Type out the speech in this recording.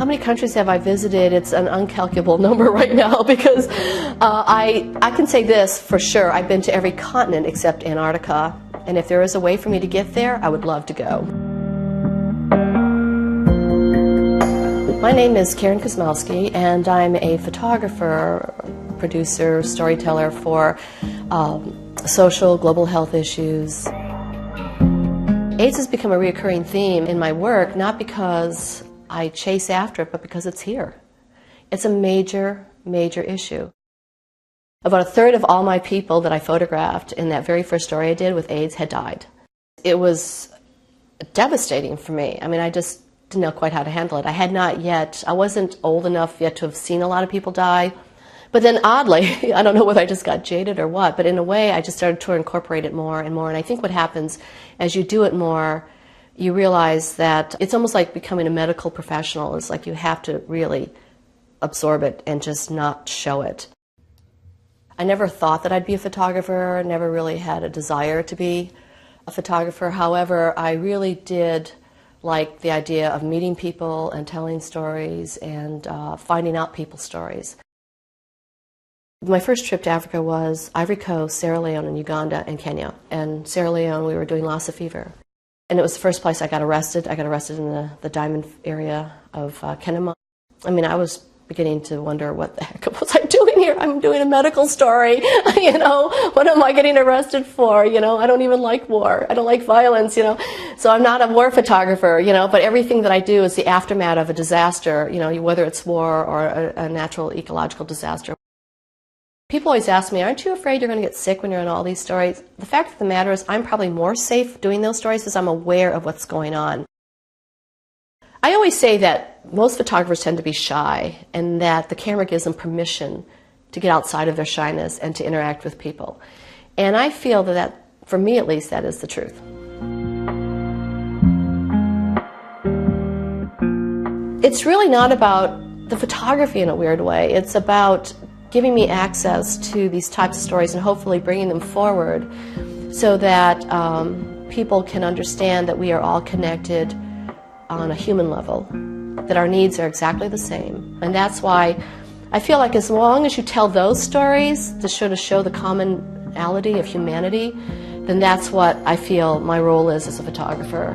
How many countries have I visited? It's an uncalculable number right now because I can say this for sure. I've been to every continent except Antarctica. And if there is a way for me to get there, I would love to go. My name is Kasmauski, and I'm a photographer, producer, storyteller for social, global health issues. AIDS has become a recurring theme in my work, not because I chase after it, but because it's here. It's a major, major issue. About a third of all my people that I photographed in that very first story I did with AIDS had died. It was devastating for me. I mean, I just didn't know quite how to handle it. I wasn't old enough yet to have seen a lot of people die. But then oddly, I don't know whether I just got jaded or what, but in a way I just started to incorporate it more and more. And I think what happens as you do it more, you realize that it's almost like becoming a medical professional. It's like you have to really absorb it and just not show it. I never thought that I'd be a photographer, never really had a desire to be a photographer. However, I really did like the idea of meeting people and telling stories and finding out people's stories. My first trip to Africa was Ivory Coast, Sierra Leone, and Uganda, and Kenya. And Sierra Leone, we were doing Lassa fever. And it was the first place I got arrested. I got arrested in the diamond area of Kenema. I mean, I was beginning to wonder, what the heck was I doing here? I'm doing a medical story. You know, what am I getting arrested for? You know, I don't even like war. I don't like violence, you know. So I'm not a war photographer, you know, but everything that I do is the aftermath of a disaster, you know, whether it's war or a natural ecological disaster. People always ask me, aren't you afraid you're going to get sick when you're in all these stories? The fact of the matter is I'm probably more safe doing those stories because I'm aware of what's going on. I always say that most photographers tend to be shy and that the camera gives them permission to get outside of their shyness and to interact with people. And I feel that, for me at least, that is the truth. It's really not about the photography in a weird way. It's about giving me access to these types of stories and hopefully bringing them forward so that people can understand that we are all connected on a human level, that our needs are exactly the same. And that's why I feel like as long as you tell those stories to show the commonality of humanity, then that's what I feel my role is as a photographer.